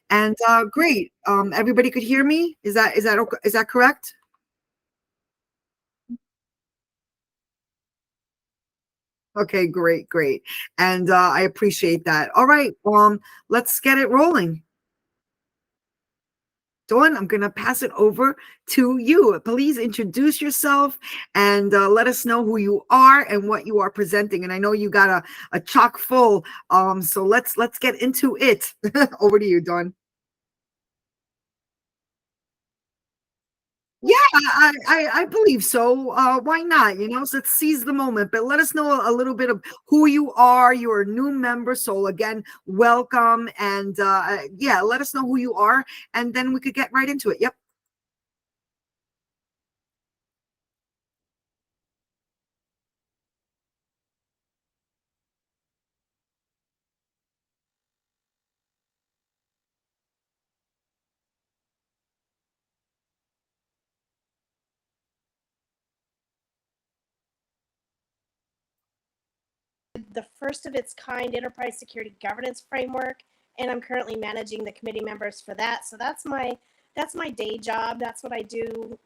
And great. Everybody could hear me. Is that correct? Okay, great, great. And I appreciate that. All right, let's get it rolling. Dawn, I'm going to pass it over to you. Please introduce yourself and let us know who you are and what you are presenting. And I know you got a chock full, so let's get into it. Over to you, Dawn. Yeah, I believe so. Why not? So let's seize the moment. But let us know a little bit of who you are. You're a new member, so again, welcome. And yeah, let us know who you are, and then we could get right into it. Yep. The first of its kind enterprise security governance framework, and I'm currently managing the committee members for that. So that's my day job. That's what I do,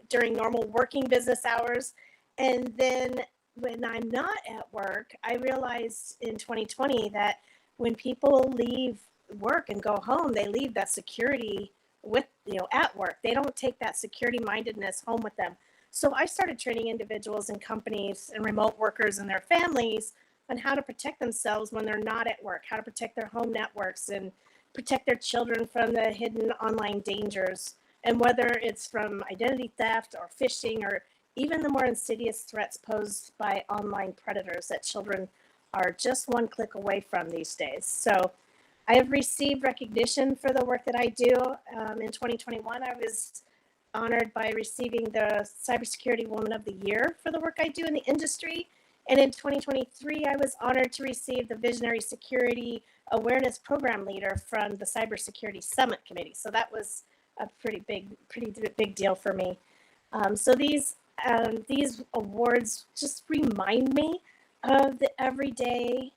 during normal working business hours. And then when I'm not at work, I realized in 2020 that when people leave work and go home, they leave that security with, at work. They don't take that security mindedness home with them. So I started training individuals and companies and remote workers and their families on how to protect themselves when they're not at work, how to protect their home networks and protect their children from the hidden online dangers. And whether it's from identity theft or phishing or even the more insidious threats posed by online predators that children are just one click away from these days. So I have received recognition for the work that I do. In 2021, I was honored by receiving the Cybersecurity Woman of the Year for the work I do in the industry. And in 2023, I was honored to receive the Visionary Security Awareness Program Leader from the Cybersecurity Summit Committee. So that was a pretty big deal for me. So these awards just remind me of the everyday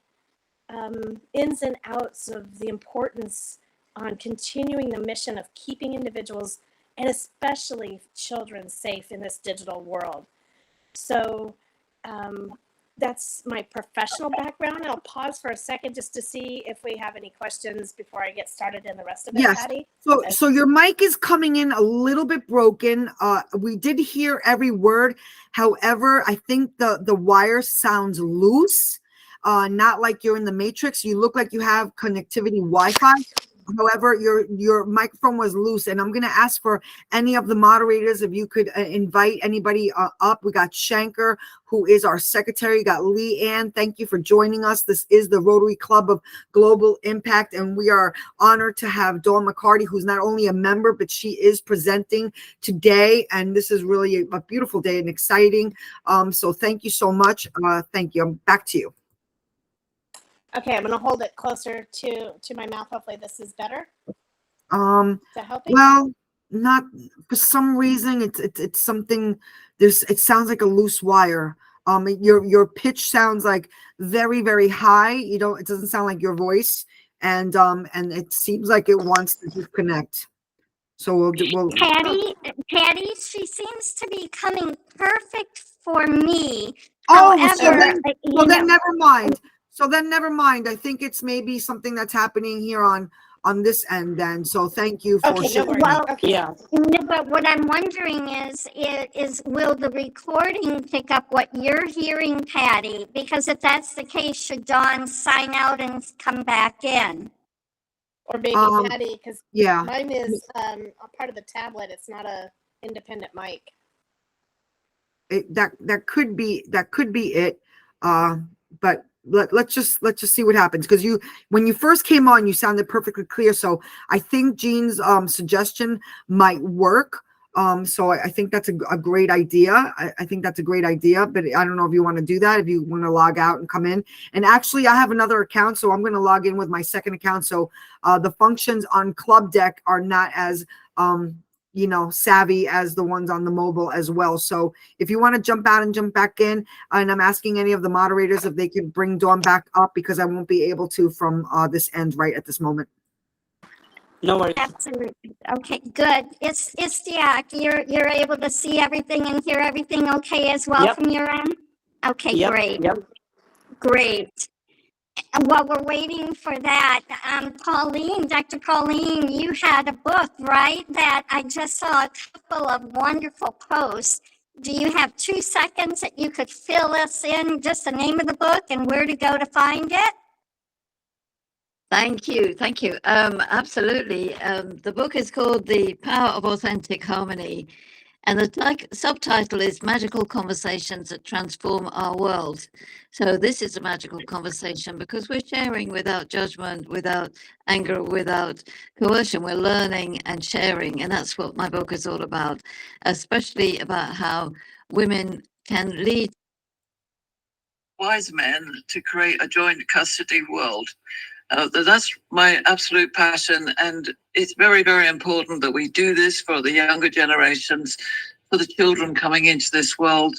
ins and outs of the importance on continuing the mission of keeping individuals and especially children safe in this digital world. So that's my professional background. I'll pause for a second just to see if we have any questions before I get started in the rest of it, Yes. Patty. So your mic is coming in a little bit broken. We did hear every word. However, I think the wire sounds loose. Not like you're in the matrix. You look like you have connectivity Wi-Fi. However, your microphone was loose, and I'm going to ask for any of the moderators if you could invite anybody up. We got Shanker, who is our secretary. We got Leanne. Thank you for joining us. This is the Rotary Club of Global Impact, and we are honored to have Dawn McCarty, who's not only a member, but she is presenting today, and this is really a beautiful day and exciting. So thank you so much. Thank you. Back to you. Okay, I'm going to hold it closer to my mouth. Hopefully this is better. Is that helping? Well, not for some reason. It's something. It sounds like a loose wire. Your pitch sounds like very, very high. It doesn't sound like your voice, and it seems like it wants to disconnect. So we'll Patty, she seems to be coming perfect for me. Oh, However, so then never mind. So then never mind. I think it's maybe something that's happening here on this end then. So thank you for sharing. Well, yeah. But what I'm wondering is will the recording pick up what you're hearing, Patty? Because if that's the case, should Dawn sign out and come back in? Or maybe Patty, because mine is a part of the tablet. It's not a independent mic. That could be it. But let's just see what happens, because when you first came on, you sounded perfectly clear. So I think Jean's suggestion might work. So I think that's a great idea. I think that's a great idea, but I don't know if you want to do that, if you want to log out and come in. And actually, I have another account, so I'm going to log in with my second account. So the functions on Club Deck are not as savvy as the ones on the mobile as well. So if you want to jump out and jump back in, and I'm asking any of the moderators if they could bring Dawn back up, because I won't be able to from this end right at this moment. No worries. Absolutely. Okay, good. It's Jack. You're able to see everything and hear everything okay as well Yep. from your end? Okay, Yep. great. Yep. Great. And while we're waiting for that, Colleen, Dr. Colleen, you had a book, right? That I just saw a couple of wonderful posts. Do you have 2 seconds that you could fill us in, just the name of the book and where to go to find it? Thank you. Thank you. Absolutely. The book is called The Power of Authentic Harmony, and the subtitle is Magical Conversations That Transform Our World. So this is a magical conversation because we're sharing without judgment, without anger, without coercion. We're learning and sharing, and that's what my book is all about, especially about how women can lead wise men to create a joint custody world. That's my absolute passion, and it's very, very important that we do this for the younger generations, for the children coming into this world.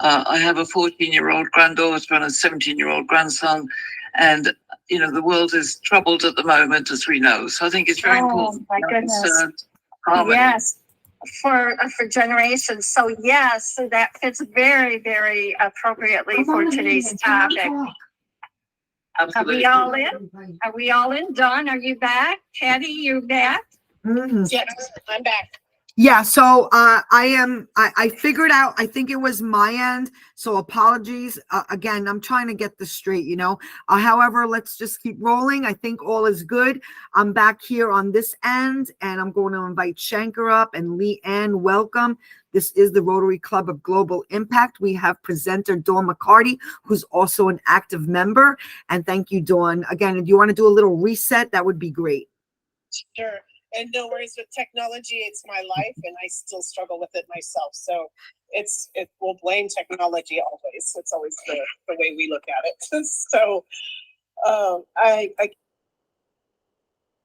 I have a 14-year-old granddaughter and a 17-year-old grandson, and the world is troubled at the moment, as we know. So I think it's very important. My goodness. Harmony. Yes, for generations. So yes, so that fits very, very appropriately for today's topic. Absolutely. Are we all in? Are we all in? Dawn, are you back? Patty, you back? Mhm. Yes, I'm back. Yeah, so I figured out, I think it was my end, so apologies. Again, I'm trying to get this straight, however, let's just keep rolling. I think all is good. I'm back here on this end, and I'm going to invite Shankar up, and Lee Ann, welcome. This is the Rotary Club of Global Impact. We have presenter Dawn McCarty, who's also an active member, and thank you, Dawn. Again, if you want to do a little reset, that would be great. Sure. And no worries with technology. It's my life, and I still struggle with it myself. So we'll blame technology always. It's always the way we look at it. So I'm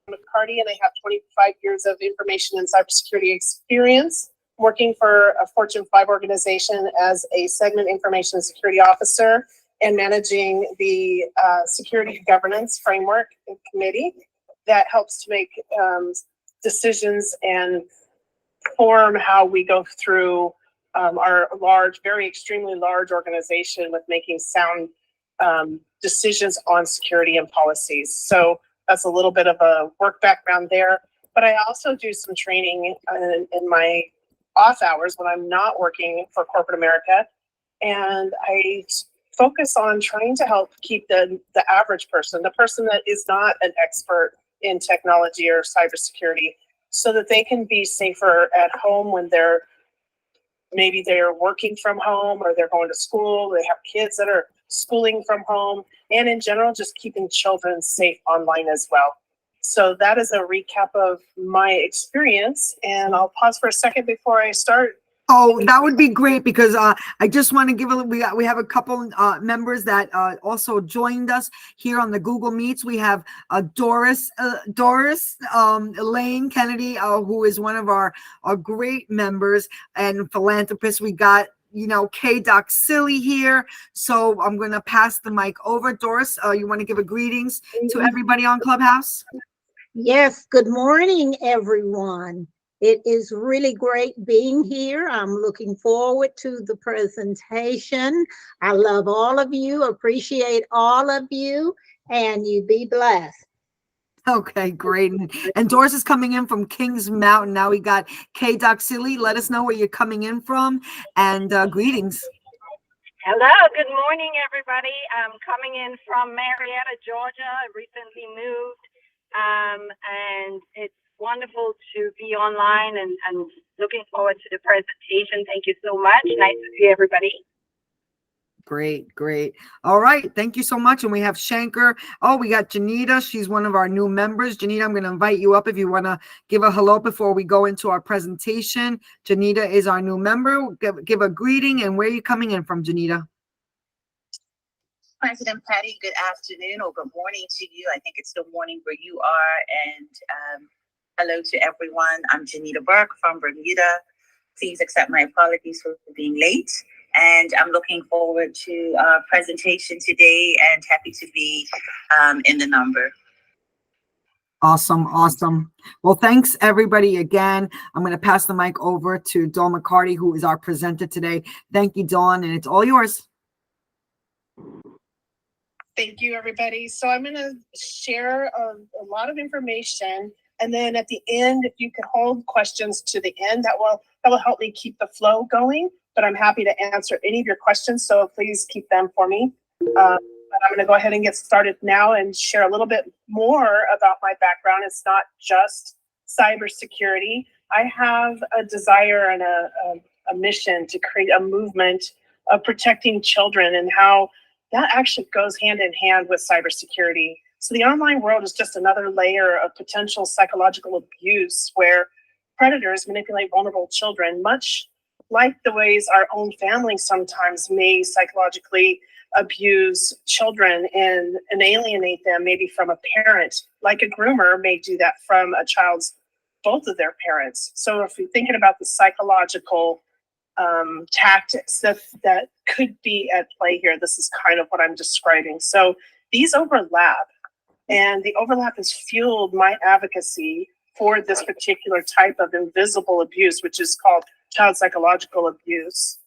McCarty, and I have 25 years of information and cybersecurity experience working for a Fortune 5 organization as a segment information and security officer and managing the security governance framework and committee that helps to make decisions and form how we go through our large, very extremely large organization with making sound decisions on security and policies. So that's a little bit of a work background there. But I also do some training in my off hours when I'm not working for corporate America. And I focus on trying to help keep the average person, the person that is not an expert in technology or cybersecurity, so that they can be safer at home when they're working from home or they're going to school. They have kids that are schooling from home, and in general, just keeping children safe online as well. So that is a recap of my experience, and I'll pause for a second before I start. Oh, that would be great, because I just want to give we have a couple members that also joined us here on the Google Meets. We have Doris Elaine Kennedy, who is one of our great members and philanthropists. We got Kay Doc Silly here. So I'm going to pass the mic over. Doris, you want to give a greetings to everybody on Clubhouse? Yes, good morning, everyone. It is really great being here. I'm looking forward to the presentation. I love all of you, appreciate all of you, and you be blessed. Okay, great. And Doris is coming in from Kings Mountain. Now we got Kay Doc Silly. Let us know where you're coming in from, and greetings. Hello, good morning, everybody. I'm coming in from Marietta, Georgia. I recently moved, and it's wonderful to be online and looking forward to the presentation. Thank you so much. Nice to see everybody. Great. All right. Thank you so much. And we have Shankar. Oh, we got Janita. She's one of our new members. Janita, I'm going to invite you up if you want to give a hello before we go into our presentation. Janita is our new member. Give a greeting, and where are you coming in from, Janita? President Patty, good afternoon or good morning to you. I think it's the morning where you are. And hello to everyone. I'm Janita Burke from Bermuda. Please accept my apologies for being late. And I'm looking forward to our presentation today and happy to be in the number. Awesome, awesome. Well, thanks everybody again. I'm going to pass the mic over to Dawn McCarty, who is our presenter today. Thank you, Dawn, and it's all yours. Thank you, everybody. So I'm going to share a lot of information, and then at the end, if you could hold questions to the end, that will help me keep the flow going. But I'm happy to answer any of your questions, so please keep them for me. But I'm going to go ahead and get started now and share a little bit more about my background. It's not just cybersecurity. I have a desire and a mission to create a movement of protecting children, and how that actually goes hand in hand with cybersecurity. So the online world is just another layer of potential psychological abuse where predators manipulate vulnerable children, much like the ways our own families sometimes may psychologically abuse children and alienate them, maybe from a parent, like a groomer may do that from a child's both of their parents. So if you're thinking about the psychological tactics that could be at play here, this is kind of what I'm describing. So these overlap, and the overlap has fueled my advocacy for this particular type of invisible abuse, which is called child psychological abuse.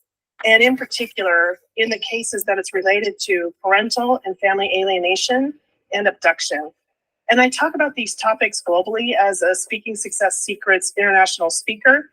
And in particular, in the cases that it's related to parental and family alienation and abduction. And I talk about these topics globally as a Speaking Success Secrets international speaker.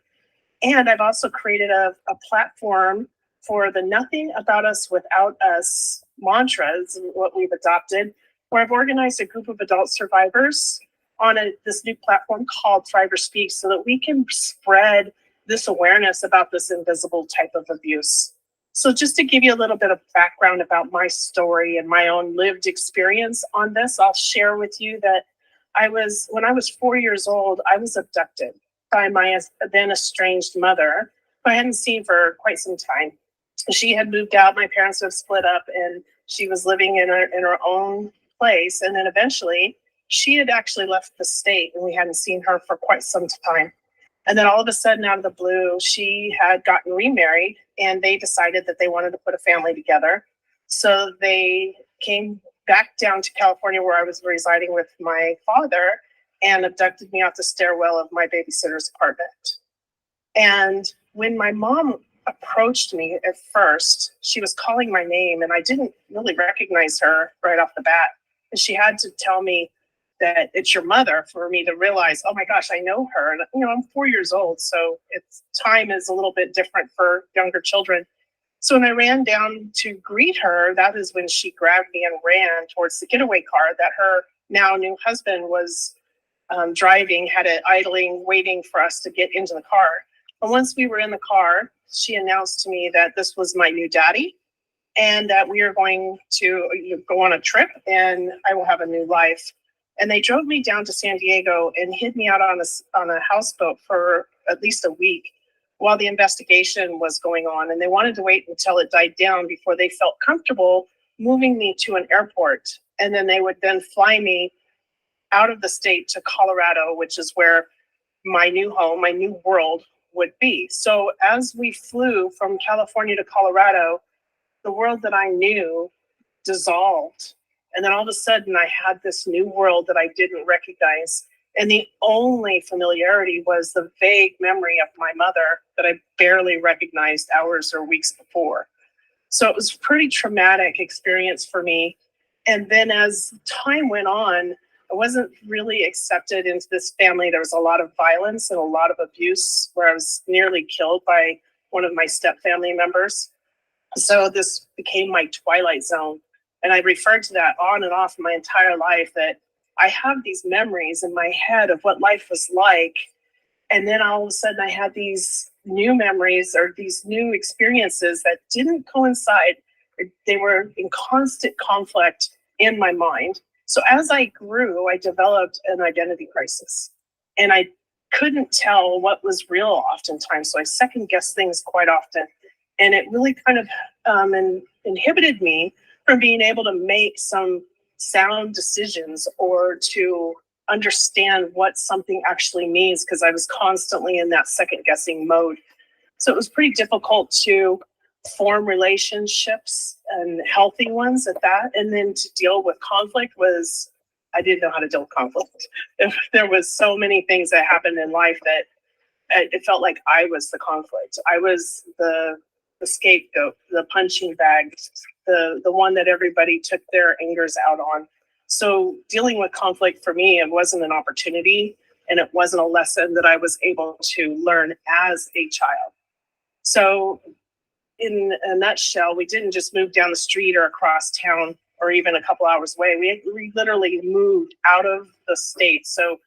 And I've also created a platform for the Nothing About Us Without Us mantras, what we've adopted, where I've organized a group of adult survivors on this new platform called Thriver Speaks, so that we can spread this awareness about this invisible type of abuse. So just to give you a little bit of background about my story and my own lived experience on this, I'll share with you that when I was 4 years old, I was abducted by my then estranged mother, who I hadn't seen for quite some time. She had moved out, my parents have split up, and she was living in her own place. And then eventually she had actually left the state, and we hadn't seen her for quite some time. And then all of a sudden, out of the blue, she had gotten remarried, and they decided that they wanted to put a family together. So they came back down to California, where I was residing with my father, and abducted me off the stairwell of my babysitter's apartment. And when my mom approached me at first, she was calling my name, and I didn't really recognize her right off the bat. And she had to tell me that it's your mother for me to realize, oh my gosh, I know her. And I'm 4 years old, so time is a little bit different for younger children. So when I ran down to greet her, that is when she grabbed me and ran towards the getaway car that her now new husband was driving, had it idling, waiting for us to get into the car. And once we were in the car, she announced to me that this was my new daddy, and that we are going to go on a trip, and I will have a new life. And they drove me down to San Diego and hid me out on a houseboat for at least a week while the investigation was going on. And they wanted to wait until it died down before they felt comfortable moving me to an airport. And then they would then fly me out of the state to Colorado, which is where my new home, my new world would be. So as we flew from California to Colorado, the world that I knew dissolved. And then all of a sudden I had this new world that I didn't recognize. And the only familiarity was the vague memory of my mother that I barely recognized hours or weeks before. So it was a pretty traumatic experience for me. And then as time went on, I wasn't really accepted into this family. There was a lot of violence and a lot of abuse, where I was nearly killed by one of my step family members. So this became my twilight zone. And I referred to that on and off my entire life, that I have these memories in my head of what life was like. And then all of a sudden I had these new memories or these new experiences that didn't coincide. They were in constant conflict in my mind. So as I grew, I developed an identity crisis, and I couldn't tell what was real oftentimes. So I second guessed things quite often. And it really kind of inhibited me from being able to make some sound decisions or to understand what something actually means, because I was constantly in that second guessing mode. So it was pretty difficult to form relationships, and healthy ones at that. And then to deal with conflict was I didn't know how to deal with conflict. There was so many things that happened in life that it felt like I was the conflict. I was the scapegoat, the punching bag, the one that everybody took their angers out on. So dealing with conflict for me, it wasn't an opportunity, and it wasn't a lesson that I was able to learn as a child. So in a nutshell, we didn't just move down the street or across town or even a couple hours away. We literally moved out of the state. So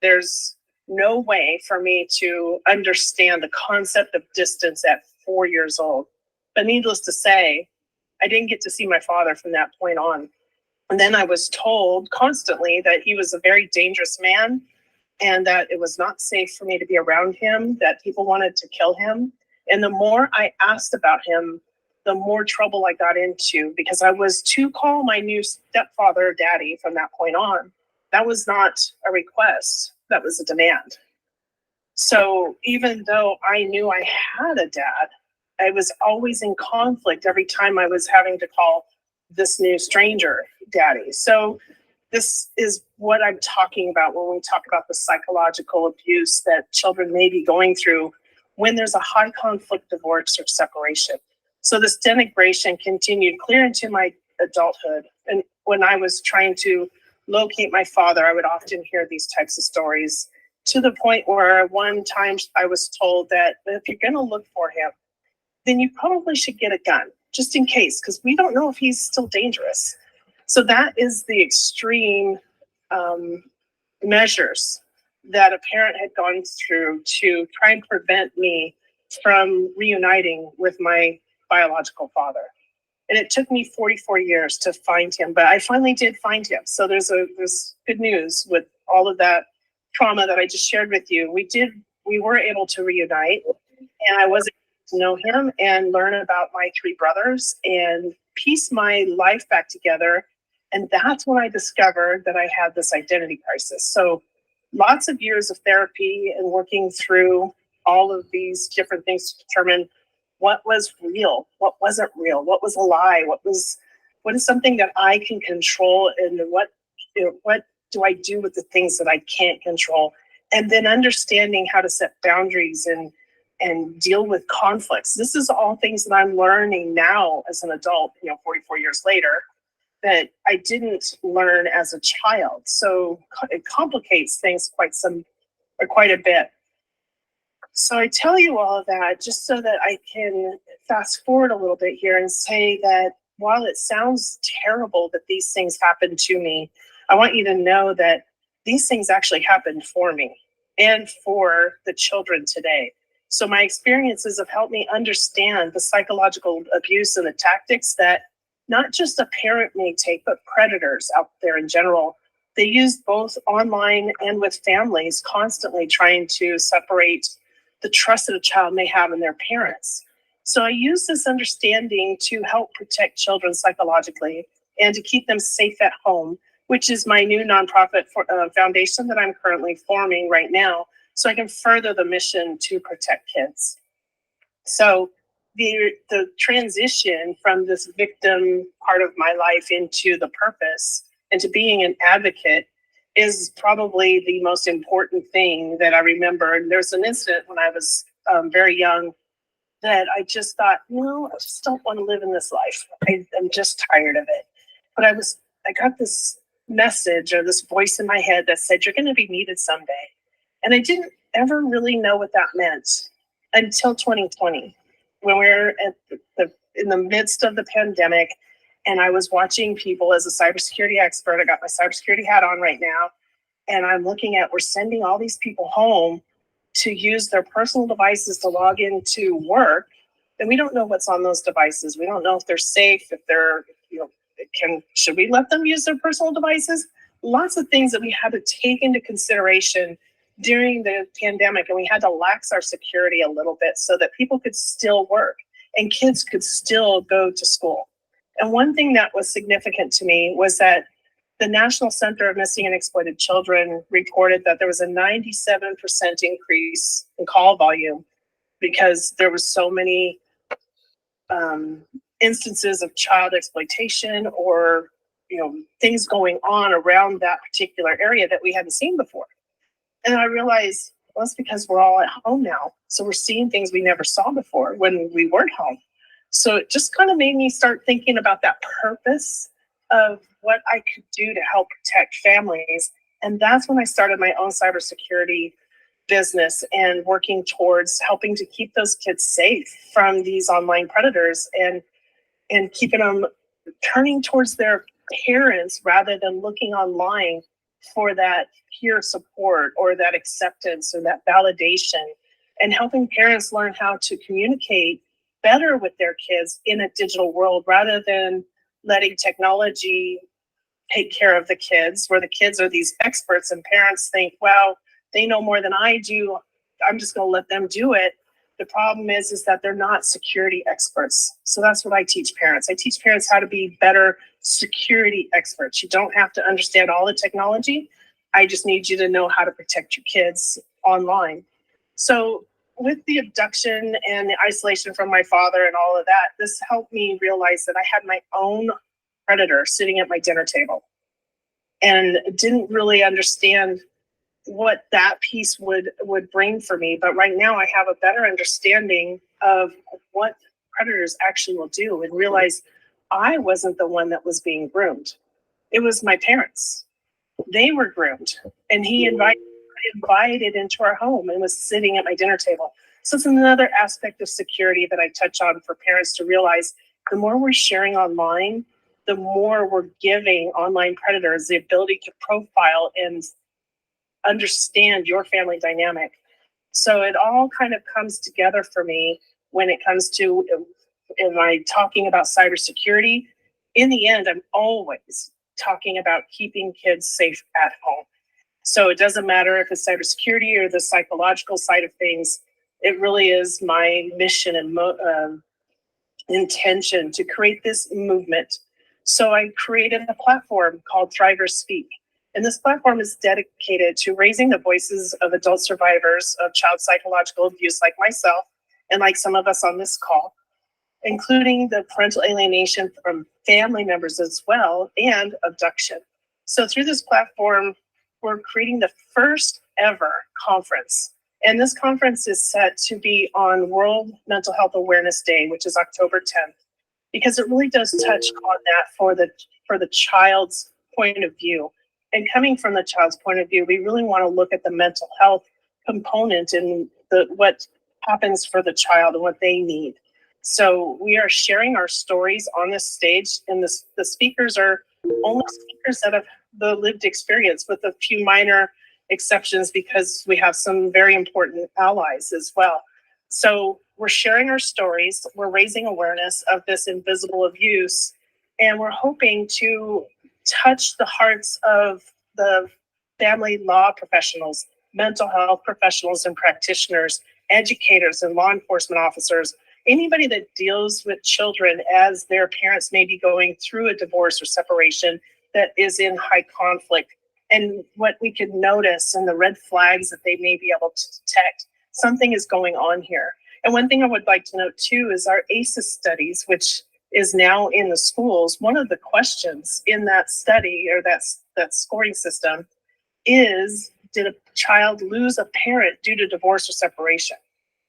there's no way for me to understand the concept of distance at 4 years old. But needless to say, I didn't get to see my father from that point on. And then I was told constantly that he was a very dangerous man and that it was not safe for me to be around him, that people wanted to kill him. And the more I asked about him, the more trouble I got into, because I was to call my new stepfather daddy from that point on. That was not a request, that was a demand. So even though I knew I had a dad, I was always in conflict every time I was having to call this new stranger daddy. So this is what I'm talking about when we talk about the psychological abuse that children may be going through when there's a high conflict divorce or separation. So this denigration continued clear into my adulthood. And when I was trying to locate my father, I would often hear these types of stories, to the point where one time I was told that if you're going to look for him, then you probably should get a gun, just in case, because we don't know if he's still dangerous. So that is the extreme measures that a parent had gone through to try and prevent me from reuniting with my biological father. And it took me 44 years to find him, but I finally did find him. So there's good news with all of that trauma that I just shared with you. We were able to reunite, and I was able to know him and learn about my three brothers and piece my life back together. And that's when I discovered that I had this identity crisis. So lots of years of therapy and working through all of these different things to determine what was real, what wasn't real, what was a lie, what is something that I can control, and what do I do with the things that I can't control? And then understanding how to set boundaries and deal with conflicts. This is all things that I'm learning now as an adult, 44 years later, that I didn't learn as a child. So it complicates things quite a bit. So I tell you all of that just so that I can fast forward a little bit here and say that while it sounds terrible that these things happened to me, I want you to know that these things actually happened for me and for the children today. So my experiences have helped me understand the psychological abuse and the tactics that not just a parent may take, but predators out there in general. They use both online and with families, constantly trying to separate the trust that a child may have in their parents. So I use this understanding to help protect children psychologically and to keep them safe at home, which is my new nonprofit foundation that I'm currently forming right now, so I can further the mission to protect kids. So the transition from this victim part of my life into the purpose and to being an advocate is probably the most important thing that I remember. And there's an incident when I was very young that I just thought, I just don't want to live in this life. I'm just tired of it. But I got this message or this voice in my head that said, you're going to be needed someday. And I didn't ever really know what that meant until 2020, when we were in the midst of the pandemic. And I was watching people as a cybersecurity expert. I got my cybersecurity hat on right now. And I'm looking at, we're sending all these people home to use their personal devices to log into work. And we don't know what's on those devices. We don't know if they're safe, if they're, should we let them use their personal devices? Lots of things that we had to take into consideration during the pandemic. And we had to lax our security a little bit so that people could still work and kids could still go to school. And one thing that was significant to me was that the National Center of Missing and Exploited Children reported that there was a 97% increase in call volume because there was so many instances of child exploitation or things going on around that particular area that we hadn't seen before. And I realized, well, it's because we're all at home now. So we're seeing things we never saw before when we weren't home. So it just kind of made me start thinking about that purpose of what I could do to help protect families. And that's when I started my own cybersecurity business and working towards helping to keep those kids safe from these online predators and keeping them turning towards their parents rather than looking online for that peer support or that acceptance or that validation, and helping parents learn how to communicate better with their kids in a digital world rather than letting technology take care of the kids, where the kids are these experts and parents think, well, they know more than I do, I'm just going to let them do it. The problem is that they're not security experts. So that's what I teach parents. I teach parents how to be better security experts. You don't have to understand all the technology. I just need you to know how to protect your kids online. So with the abduction and the isolation from my father and all of that, this helped me realize that I had my own predator sitting at my dinner table and didn't really understand what that piece would bring for me. But right now I have a better understanding of what predators actually will do, and realize I wasn't the one that was being groomed. It was my parents. They were groomed, and he invited into our home and was sitting at my dinner table. So it's another aspect of security that I touch on for parents to realize the more we're sharing online, the more we're giving online predators the ability to profile and understand your family dynamic. So it all kind of comes together for me when it comes to, am I talking about cybersecurity? In the end, I'm always talking about keeping kids safe at home. So it doesn't matter if it's cybersecurity or the psychological side of things. It really is my mission and intention to create this movement. So I created a platform called Thrivers Speak. And this platform is dedicated to raising the voices of adult survivors of child psychological abuse like myself and like some of us on this call, including the parental alienation from family members as well, and abduction. So through this platform, we're creating the first ever conference. And this conference is set to be on World Mental Health Awareness Day, which is October 10th, because it really does touch on that for the child's point of view. And coming from the child's point of view, we really want to look at the mental health component and what happens for the child and what they need. So we are sharing our stories on this stage, and the speakers are only speakers that have the lived experience, with a few minor exceptions because we have some very important allies as well. So we're sharing our stories, we're raising awareness of this invisible abuse, and we're hoping to touch the hearts of the family law professionals, mental health professionals and practitioners, educators and law enforcement officers, anybody that deals with children as their parents may be going through a divorce or separation that is in high conflict, and what we can notice and the red flags that they may be able to detect. Something is going on here. And one thing I would like to note too is our ACEs studies, which is now in the schools. One of the questions in that study, or that scoring system, is, did a child lose a parent due to divorce or separation?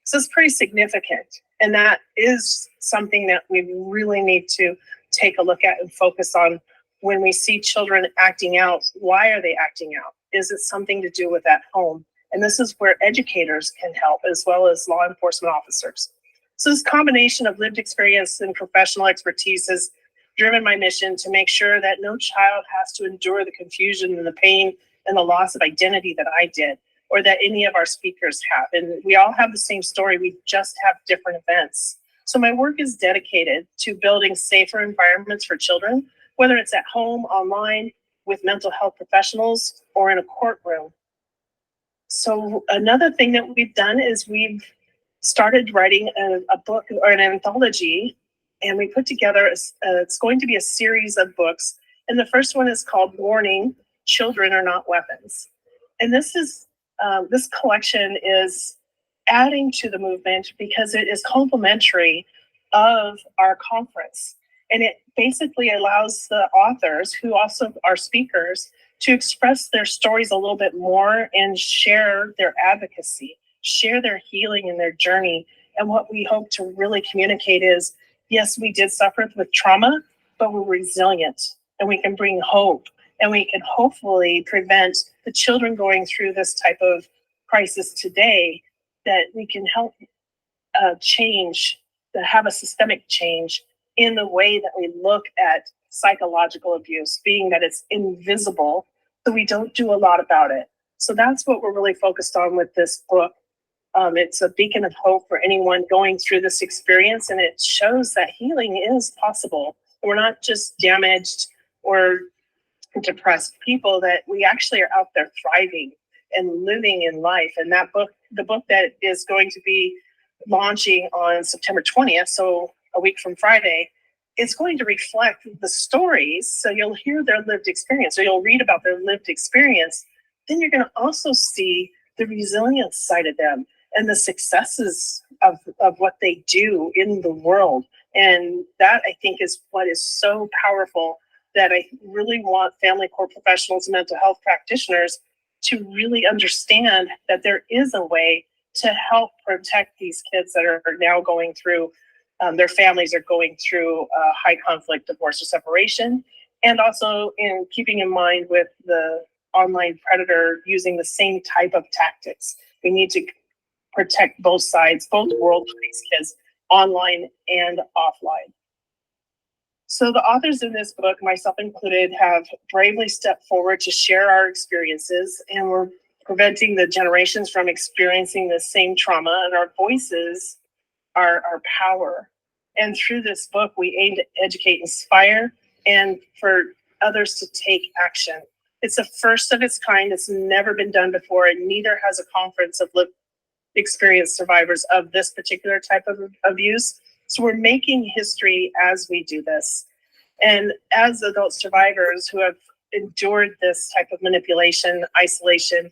So it's pretty significant. And that is something that we really need to take a look at and focus on when we see children acting out. Why are they acting out? Is it something to do with at home? And this is where educators can help, as well as law enforcement officers. So this combination of lived experience and professional expertise has driven my mission to make sure that no child has to endure the confusion and the pain and the loss of identity that I did, or that any of our speakers have. And we all have the same story, we just have different events. So my work is dedicated to building safer environments for children, whether it's at home, online, with mental health professionals, or in a courtroom. So another thing that we've done is we've started writing a book or an anthology, and we put together, it's going to be a series of books. And the first one is called Warning, Children Are Not Weapons. And this collection is adding to the movement because it is complementary of our conference. And it basically allows the authors, who also are speakers, to express their stories a little bit more and share their advocacy, share their healing and their journey. And what we hope to really communicate is, yes, we did suffer with trauma, but we're resilient and we can bring hope, and we can hopefully prevent the children going through this type of crisis today, that we can help change, to have a systemic change in the way that we look at psychological abuse, being that it's invisible, so we don't do a lot about it. So that's what we're really focused on with this book. It's a beacon of hope for anyone going through this experience, and it shows that healing is possible. We're not just damaged or depressed people, that we actually are out there thriving and living in life. And that book, the book that is going to be launching on September 20th, so a week from Friday, it's going to reflect the stories. So you'll hear their lived experience, or you'll read about their lived experience. Then you're going to also see the resilience side of them and the successes of what they do in the world. And that, I think, is what is so powerful, that I really want family court professionals and mental health practitioners to really understand that there is a way to help protect these kids that are now going through, their families are going through high conflict divorce or separation, and also in keeping in mind with the online predator using the same type of tactics. We need to protect both sides, both worlds for these kids, online and offline. So the authors in this book, myself included, have bravely stepped forward to share our experiences, and we're preventing the generations from experiencing the same trauma, and our voices are our power. And through this book, we aim to educate, inspire, and for others to take action. It's a first of its kind. It's never been done before, and neither has a conference of lived experience survivors of this particular type of abuse. So we're making history as we do this. And as adult survivors who have endured this type of manipulation, isolation,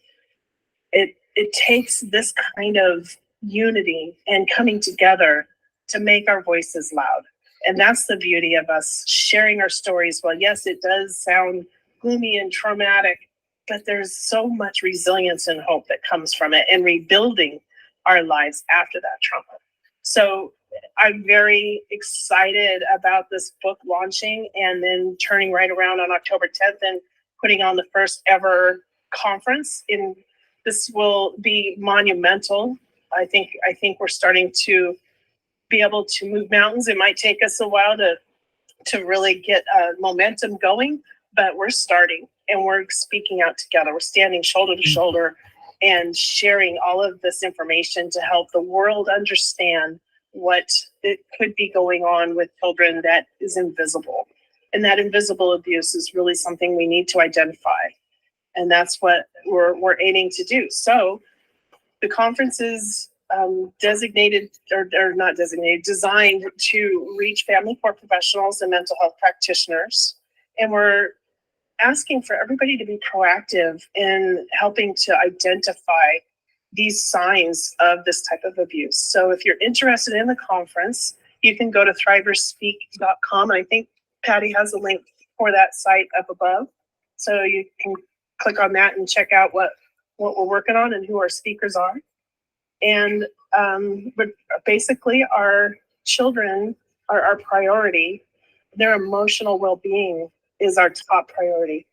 it takes this kind of unity and coming together to make our voices loud. And that's the beauty of us sharing our stories. Well, yes, it does sound gloomy and traumatic, but there's so much resilience and hope that comes from it, and rebuilding our lives after that trauma. So I'm very excited about this book launching and then turning right around on October 10th and putting on the first ever conference. This will be monumental. I think we're starting to be able to move mountains. It might take us a while to really get momentum going, but we're starting, and we're speaking out together. We're standing shoulder to shoulder and sharing all of this information to help the world understand what it could be going on with children that is invisible. And that invisible abuse is really something we need to identify. And that's what we're aiming to do. So the conference is designated, or not designated, designed to reach family court professionals and mental health practitioners. And we're asking for everybody to be proactive in helping to identify these signs of this type of abuse. So if you're interested in the conference, you can go to thriverspeak.com. And I think Patty has a link for that site up above. So you can click on that and check out what we're working on and who our speakers are. And but basically our children are our priority. Their emotional well-being is our top priority.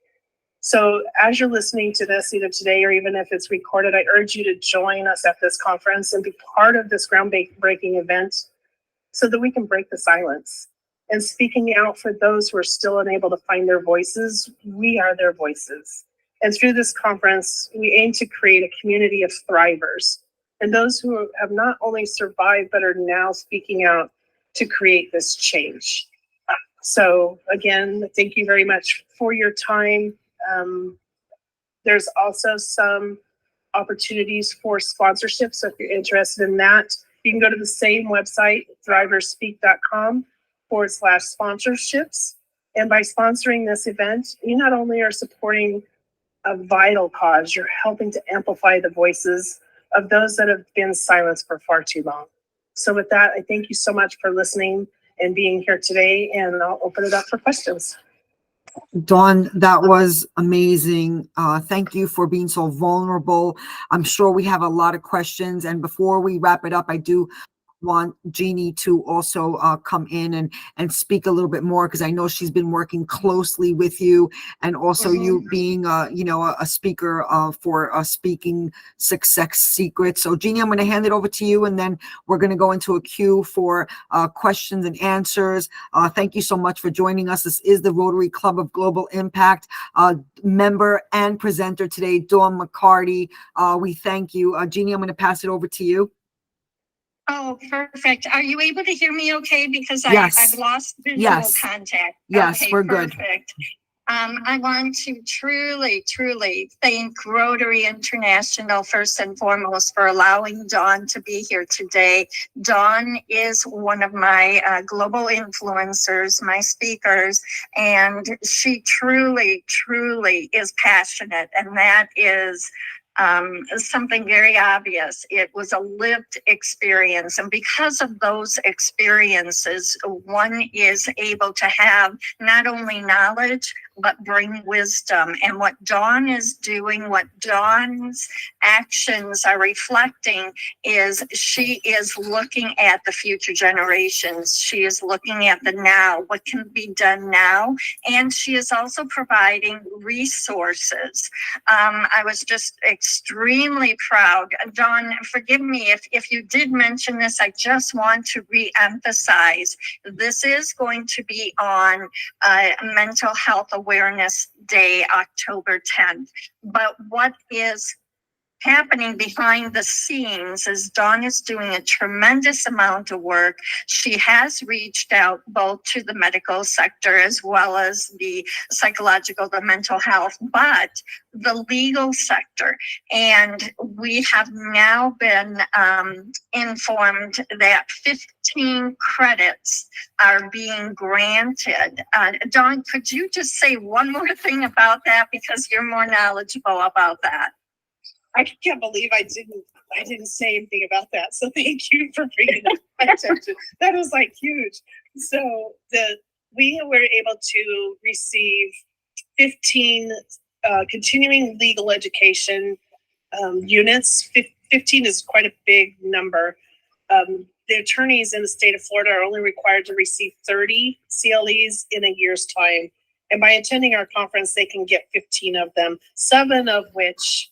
So as you're listening to this, either today or even if it's recorded, I urge you to join us at this conference and be part of this groundbreaking event so that we can break the silence. And speaking out for those who are still unable to find their voices, we are their voices. And through this conference, we aim to create a community of thrivers and those who have not only survived, but are now speaking out to create this change. So again, thank you very much for your time. There's also some opportunities for sponsorship. So if you're interested in that, you can go to the same website, thriverspeak.com/sponsorships. And by sponsoring this event, you not only are supporting a vital cause, you're helping to amplify the voices of those that have been silenced for far too long. So with that, I thank you so much for listening and being here today, and I'll open it up for questions. Dawn, that was amazing. Thank you for being so vulnerable. I'm sure we have a lot of questions. And before we wrap it up, I do want Jeannie to also come in and speak a little bit more, because I know she's been working closely with you, and also you being a speaker for Speaking Success Secrets. So Jeannie, I'm going to hand it over to you, and then we're going to go into a queue for questions and answers. Thank you so much for joining us. This is the Rotary Club of Global Impact. Member and presenter today, Dawn McCarty. We thank you. Jeannie, I'm going to pass it over to you. Oh, perfect. Are you able to hear me okay? Because Yes. I've lost visual Yes. contact. Yes, Okay, we're good. perfect. I want to truly, truly thank Rotary International first and foremost for allowing Dawn to be here today. Dawn is one of my global influencers, my speakers, and she truly, truly is passionate, and that is something very obvious. It was a lived experience, and because of those experiences, one is able to have not only knowledge but bring wisdom. And what Dawn is doing, what Dawn's actions are reflecting, is she is looking at the future generations. She is looking at the now, what can be done now, and she is also providing resources. I was just extremely proud. Dawn, forgive me if you did mention this. I just want to re-emphasize, this is going to be on Mental Health Awareness Day, October 10th. But what is happening behind the scenes is Dawn is doing a tremendous amount of work. She has reached out both to the medical sector as well as the psychological, the mental health, but the legal sector. And we have now been informed that 15 credits are being granted. Dawn, could you just say one more thing about that, because you're more knowledgeable about that? I can't believe I didn't say anything about that. So thank you for bringing that to my attention. That was like huge. So we were able to receive 15 continuing legal education units. 15 is quite a big number. The attorneys in the state of Florida are only required to receive 30 CLEs in a year's time. And by attending our conference, they can get 15 of them, 7 of which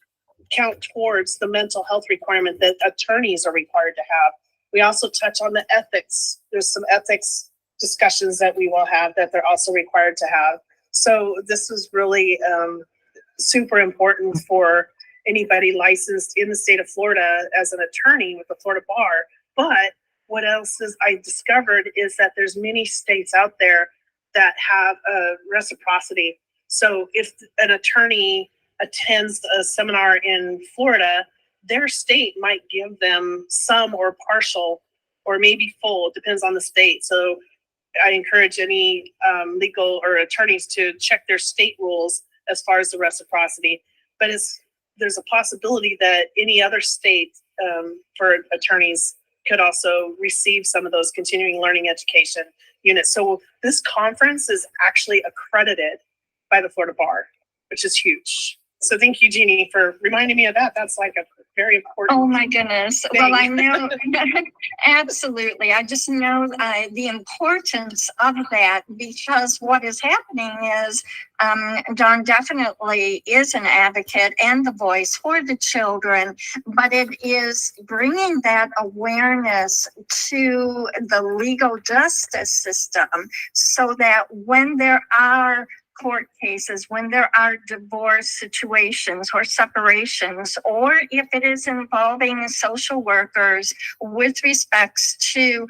count towards the mental health requirement that attorneys are required to have. We also touch on the ethics. There's some ethics discussions that we will have that they're also required to have. So this was really super important for anybody licensed in the state of Florida as an attorney with the Florida Bar. But what else is I discovered is that there's many states out there that have a reciprocity. So if an attorney attends a seminar in Florida, their state might give them some or partial or maybe full, depends on the state. So I encourage any legal or attorneys to check their state rules as far as the reciprocity. But there's a possibility that any other state for attorneys could also receive some of those continuing learning education units. So this conference is actually accredited by the Florida Bar, which is huge. So thank you, Jeannie, for reminding me of that. That's like a very important. Oh my goodness. thing. Well, I know, absolutely. I just know the importance of that, because what is happening is Dawn definitely is an advocate and the voice for the children, but it is bringing that awareness to the legal justice system so that when there are court cases, when there are divorce situations or separations, or if it is involving social workers with respects to,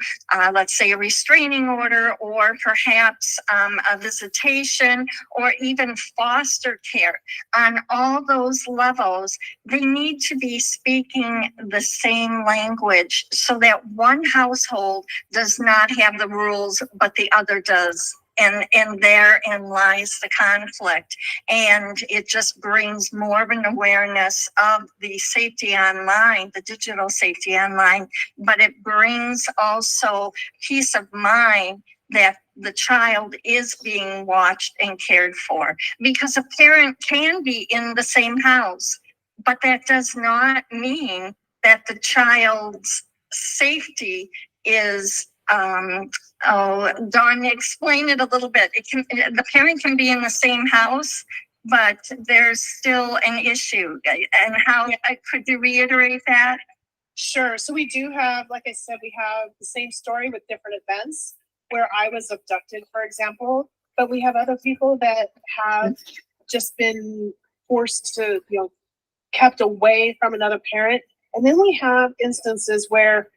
let's say, a restraining order, or perhaps a visitation, or even foster care, on all those levels, they need to be speaking the same language so that one household does not have the rules, but the other does. and therein lies the conflict. And it just brings more of an awareness of the safety online, the digital safety online, but it brings also peace of mind that the child is being watched and cared for. Because a parent can be in the same house, but that does not mean that the child's safety is, Dawn, explain it a little bit. The parent can be in the same house, but there's still an issue. And how, could you reiterate that? Sure. So we do have, like I said, we have the same story with different events where I was abducted, for example, but we have other people that have just been forced to, kept away from another parent. And then we have instances where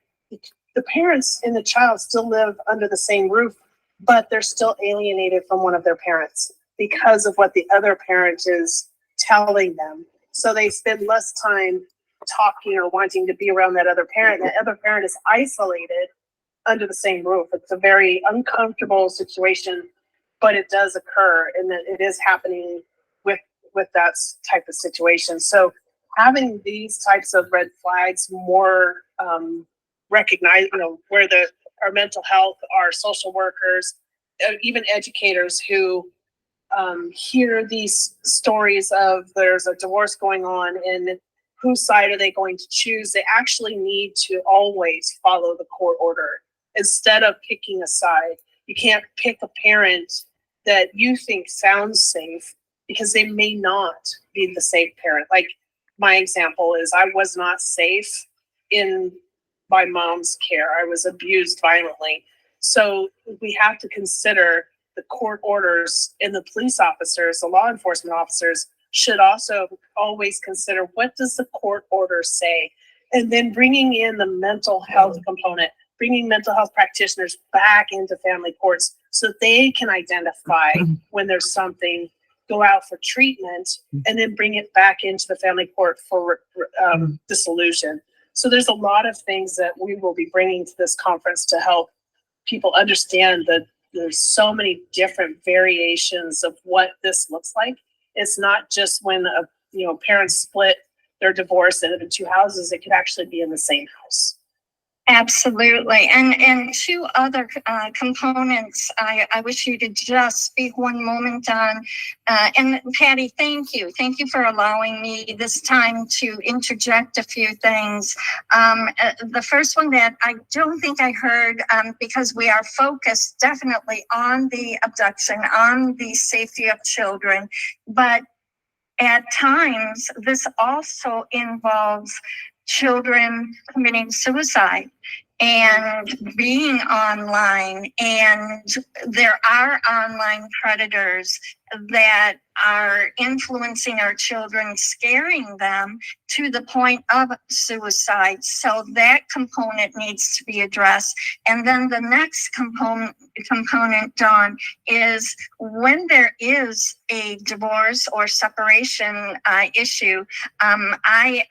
the parents and the child still live under the same roof, but they're still alienated from one of their parents because of what the other parent is telling them. So they spend less time talking or wanting to be around that other parent. That other parent is isolated under the same roof. It's a very uncomfortable situation, but it does occur, and that it is happening with that type of situation. So having these types of red flags more recognized, where our mental health, our social workers, even educators who hear these stories of there's a divorce going on and whose side are they going to choose, they actually need to always follow the court order instead of picking a side. You can't pick a parent that you think sounds safe because they may not be the safe parent. Like my example is I was not safe in my mom's care. I was abused violently. So we have to consider the court orders, and the police officers, the law enforcement officers should also always consider what does the court order say, and then bringing in the mental health component, bringing mental health practitioners back into family courts so they can identify when there's something, go out for treatment, and then bring it back into the family court for dissolution. So there's a lot of things that we will be bringing to this conference to help people understand that there's so many different variations of what this looks like. It's not just when parents split their divorce and in two houses, it could actually be in the same house. Absolutely. And two other components I wish you to just speak one moment on. And Patty, thank you. Thank you for allowing me this time to interject a few things. The first one that I don't think I heard, because we are focused definitely on the abduction, on the safety of children, but at times this also involves children committing suicide and being online, and there are online predators that are influencing our children, scaring them to the point of suicide. So that component needs to be addressed. And then the next component, Dawn, is when there is a divorce or separation issue. I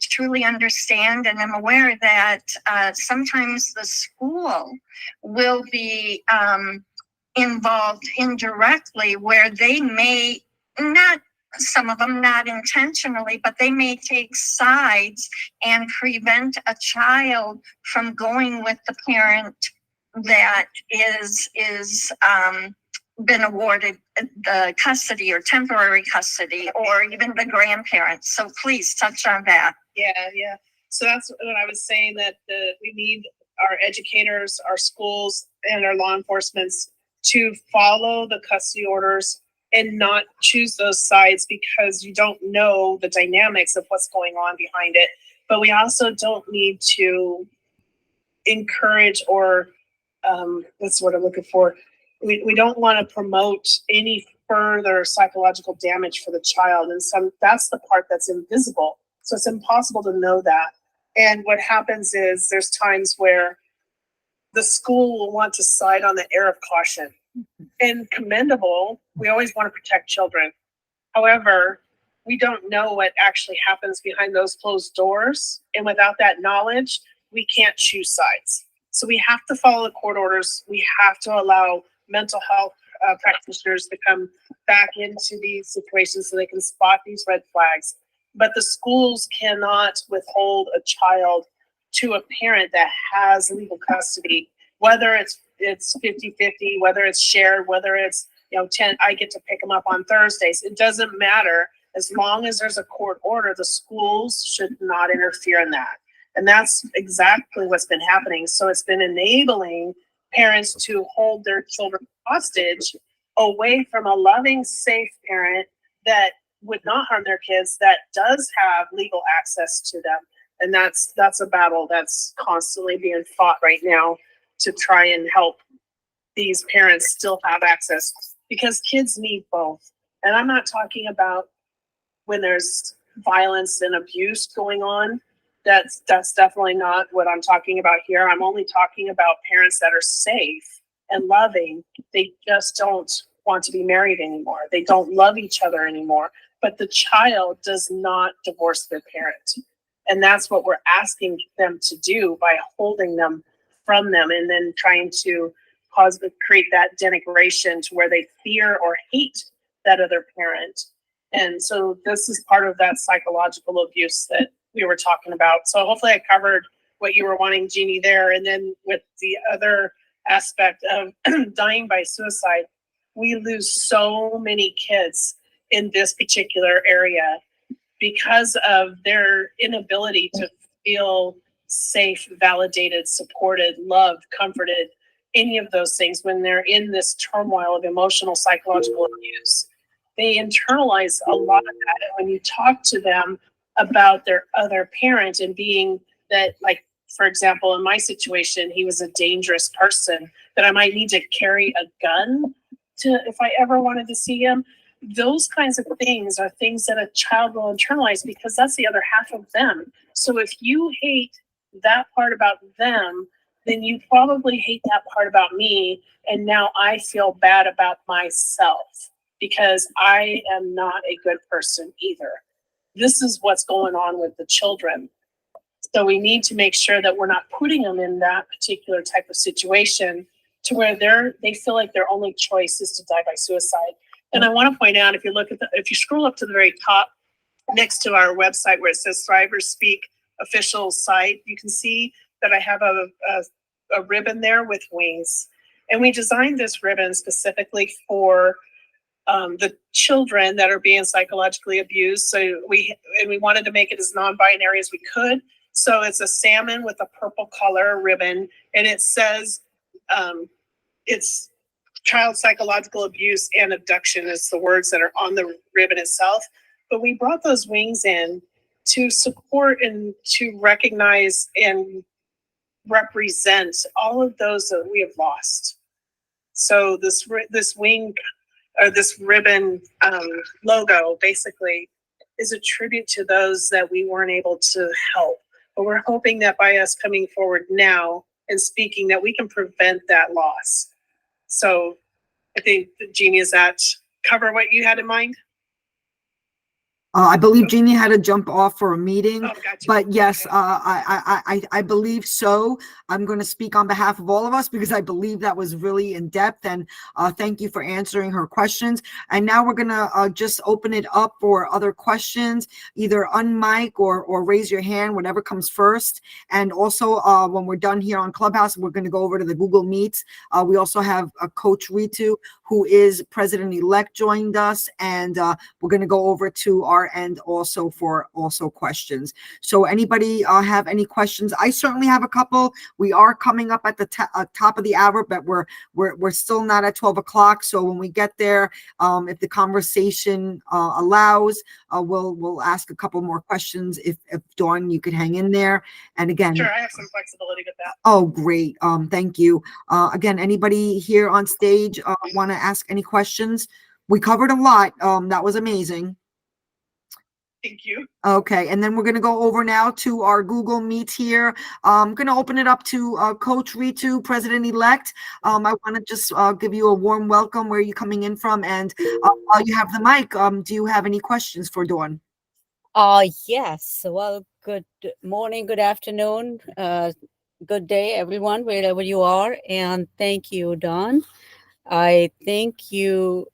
truly understand, and I'm aware that sometimes the school will be involved indirectly, where they may not, some of them not intentionally, but they may take sides and prevent a child from going with the parent that is been awarded the custody or temporary custody, or even the grandparents. So please touch on that. Yeah. So that's what I was saying, that we need our educators, our schools, and our law enforcements to follow the custody orders and not choose those sides, because you don't know the dynamics of what's going on behind it. But we also don't need to encourage or that's what I'm looking for. We don't want to promote any further psychological damage for the child. And that's the part that's invisible. So it's impossible to know that. And what happens is there's times where the school will want to side on the air of caution. And commendable, we always want to protect children. However, we don't know what actually happens behind those closed doors. And without that knowledge, we can't choose sides. So we have to follow the court orders. We have to allow mental health practitioners to come back into these situations so they can spot these red flags. But the schools cannot withhold a child to a parent that has legal custody, whether it's 50-50, whether it's shared, whether it's 10, I get to pick them up on Thursdays. It doesn't matter. As long as there's a court order, the schools should not interfere in that. And that's exactly what's been happening. So it's been enabling parents to hold their children hostage away from a loving, safe parent that would not harm their kids, that does have legal access to them. And that's a battle that's constantly being fought right now to try and help these parents still have access, because kids need both. And I'm not talking about when there's violence and abuse going on. That's definitely not what I'm talking about here. I'm only talking about parents that are safe and loving. They just don't want to be married anymore. They don't love each other anymore. But the child does not divorce their parent. And that's what we're asking them to do by holding them from them and then trying to create that denigration to where they fear or hate that other parent. And so this is part of that psychological abuse that we were talking about. So hopefully I covered what you were wanting, Jeannie, there. And then with the other aspect of dying by suicide, we lose so many kids in this particular area because of their inability to feel safe, validated, supported, loved, comforted, any of those things when they're in this turmoil of emotional, psychological abuse. They internalize a lot of that. And when you talk to them about their other parent and being that, like, for example, in my situation, he was a dangerous person that I might need to carry a gun to if I ever wanted to see him. Those kinds of things are things that a child will internalize because that's the other half of them. So if you hate that part about them, then you probably hate that part about me. And now I feel bad about myself because I am not a good person either. This is what's going on with the children. So we need to make sure that we're not putting them in that particular type of situation to where they feel like their only choice is to die by suicide. And I want to point out, if you scroll up to the very top next to our website where it says Thrivers Speak official site, you can see that I have a ribbon there with wings. And we designed this ribbon specifically for the children that are being psychologically abused. So we wanted to make it as non-binary as we could. So it's a salmon with a purple color ribbon, and it says it's child psychological abuse and abduction is the words that are on the ribbon itself. But we brought those wings in to support and to recognize and represent all of those that we have lost. So this wing or this ribbon logo basically is a tribute to those that we weren't able to help. But we're hoping that by us coming forward now and speaking that we can prevent that loss. So I think, Jeannie, does that cover what you had in mind? I believe Jeannie had to jump off for a meeting, Gotcha. but yes, Okay. I believe so. I'm going to speak on behalf of all of us because I believe that was really in depth, and thank you for answering her questions. And now we're going to just open it up for other questions, either unmic or raise your hand, whatever comes first. And also when we're done here on Clubhouse, we're going to go over to the Google Meets. We also have Coach Ritu, who is president-elect, joined us, and we're going to go over to our end also for questions. So anybody have any questions? I certainly have a couple. We are coming up at the top of the hour, but we're still not at 12 o'clock. So when we get there, if the conversation allows, we'll ask a couple more questions. If Dawn, you could hang in there. And again, Sure, I have some flexibility with that. Oh, great. Thank you. Again, anybody here on stage want to ask any questions? We covered a lot. That was amazing. Thank you. Okay, and then we're going to go over now to our Google Meet here. I'm going to open it up to Coach Ritu, President-elect. I want to just give you a warm welcome. Where are you coming in from? And while you have the mic, do you have any questions for Dawn? Yes. Well, good morning, good afternoon, good day, everyone, wherever you are. And thank you, Dawn. I think you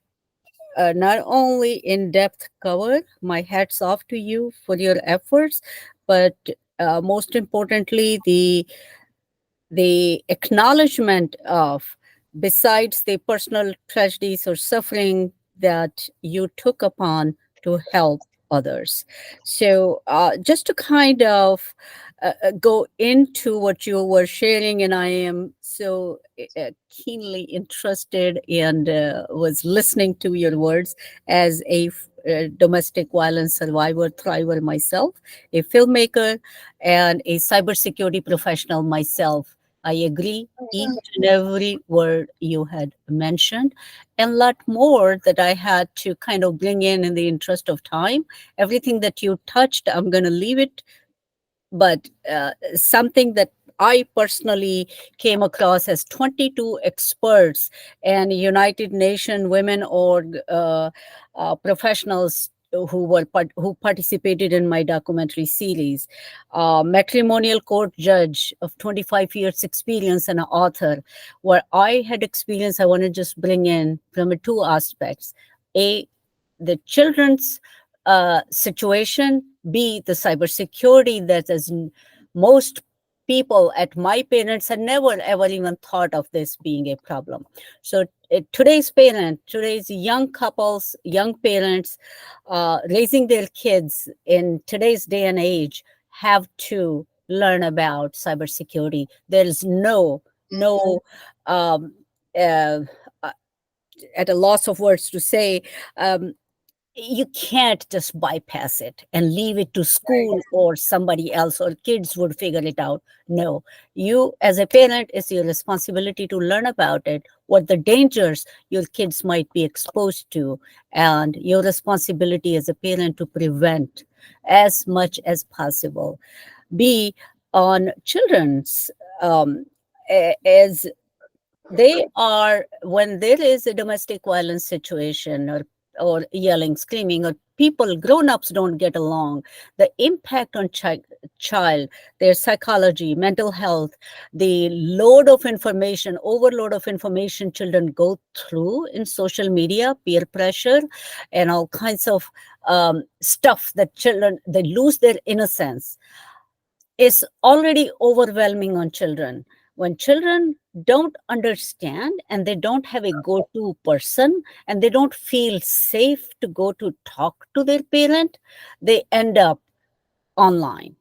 not only in depth cover, my hats off to you for your efforts, but most importantly, the acknowledgement of, besides the personal tragedies or suffering that you took upon to help others. So just to kind of go into what you were sharing, and I am so keenly interested and was listening to your words as a domestic violence survivor, thriver myself, a filmmaker, and a cybersecurity professional myself. I agree each and every word you had mentioned, and a lot more that I had to kind of bring in the interest of time. Everything that you touched, I'm going to leave it, but something that I personally came across as 22 experts and United Nations Women Org professionals who participated in my documentary series, matrimonial court judge of 25 years experience and an author. Where I had experience, I want to just bring in from two aspects: a, the children's situation; B, the cybersecurity that is most people at my parents had never ever even thought of this being a problem. So today's young couples, young parents raising their kids in today's day and age have to learn about cybersecurity. There is no um, uh, uh, at a loss of words to say, you can't just bypass it and leave it to school or somebody else or kids would figure it out. No, you as a parent, it's your responsibility to learn about it, what the dangers your kids might be exposed to, and your responsibility as a parent to prevent as much as possible. Be on children's, as they are, when there is a domestic violence situation or yelling, screaming, or people, grown-ups don't get along, the impact on child, their psychology, mental health, the load of information, overload of information children go through in social media, peer pressure, and all kinds of stuff that children, they lose their innocence, is already overwhelming on children. When children don't understand and they don't have a go-to person and they don't feel safe to go to talk to their parent, they end up online.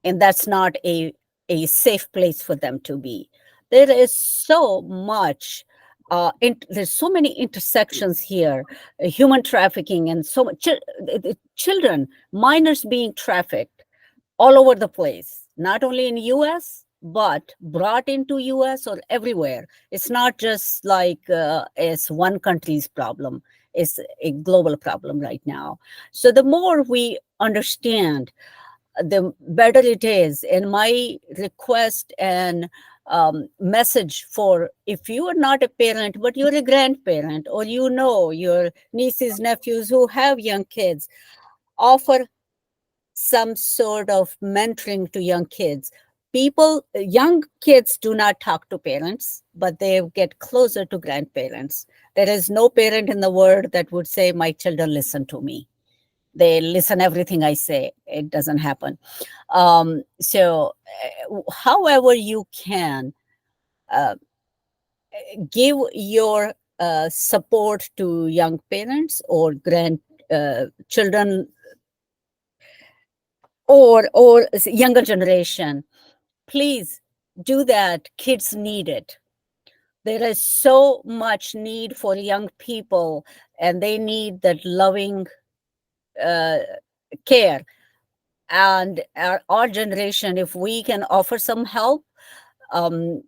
And that's not a safe place for them to be. There is so much, there's so many intersections here, human trafficking and so much, children, minors being trafficked all over the place, not only in US, but brought into US or everywhere. It's not just like it's one country's problem. It's a global problem right now. So the more we understand, the better it is. And my request and message for, if you are not a parent, but you're a grandparent, or you know your nieces, nephews who have young kids, offer some sort of mentoring to young kids. Young kids do not talk to parents, but they get closer to grandparents. There is no parent in the world that would say, my children listen to me. They listen everything I say. It doesn't happen. So however you can uh, give your support to young parents or grandchildren or younger generation, please do that. Kids need it. There is so much need for young people, and they need that loving care. And our generation, if we can offer some help, um,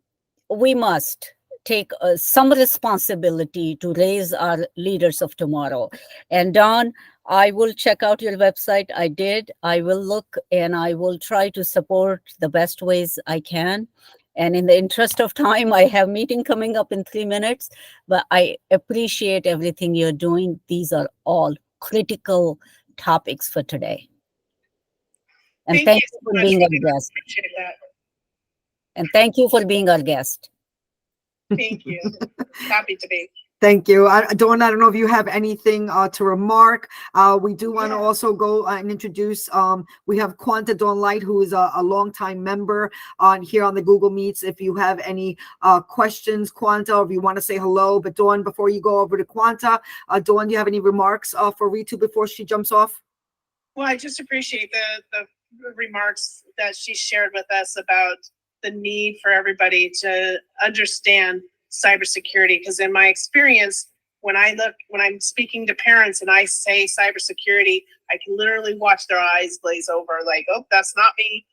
we must take some responsibility to raise our leaders of tomorrow. And Dawn, I will check out your website. I did. I will look and I will try to support the best ways I can. And in the interest of time, I have meeting coming up in 3 minutes, but I appreciate everything you're doing. These are all critical topics for today. And thank you for being our guest. Appreciate that. And thank you for being our guest. Thank you. Happy to be. Thank you. Dawn, I don't know if you have anything to remark. We do want to also go and introduce, we have Quanta Dawn Light, who is a longtime member on here on the Google Meets. If you have any questions, Quanta, or if you want to say hello. But Dawn, before you go over to Quanta, Dawn, do you have any remarks for Ritu before she jumps off? Well, I just appreciate the remarks that she shared with us about the need for everybody to understand cybersecurity, because in my experience, when I'm speaking to parents and I say cybersecurity, I can literally watch their eyes glaze over, like, oh, that's not me.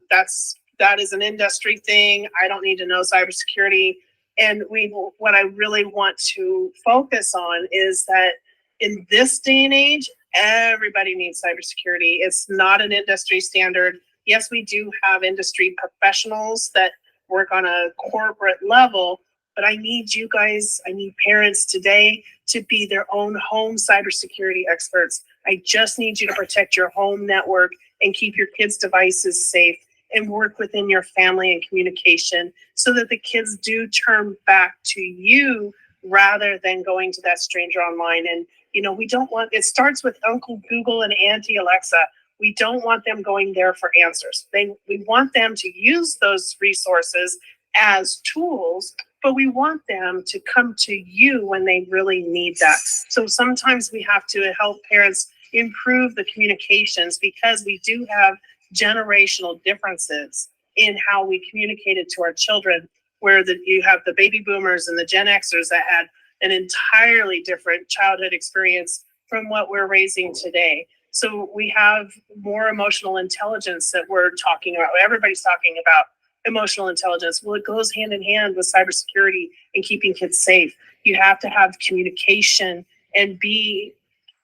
That is an industry thing. I don't need to know cybersecurity. And what I really want to focus on is that in this day and age, everybody needs cybersecurity. It's not an industry standard. Yes, we do have industry professionals that work on a corporate level, but I need you guys, I need parents today to be their own home cybersecurity experts. I just need you to protect your home network and keep your kids' devices safe and work within your family and communication so that the kids do turn back to you rather than going to that stranger online. And, you know, we don't want, it starts with Uncle Google and Auntie Alexa. We don't want them going there for answers. We want them to use those resources as tools, but we want them to come to you when they really need that. So sometimes we have to help parents improve the communications because we do have generational differences in how we communicated to our children, where you have the baby boomers and the Gen Xers that had an entirely different childhood experience from what we're raising today. So we have more emotional intelligence that we're talking about. Everybody's talking about emotional intelligence. Well, it goes hand in hand with cybersecurity and keeping kids safe. You have to have communication and be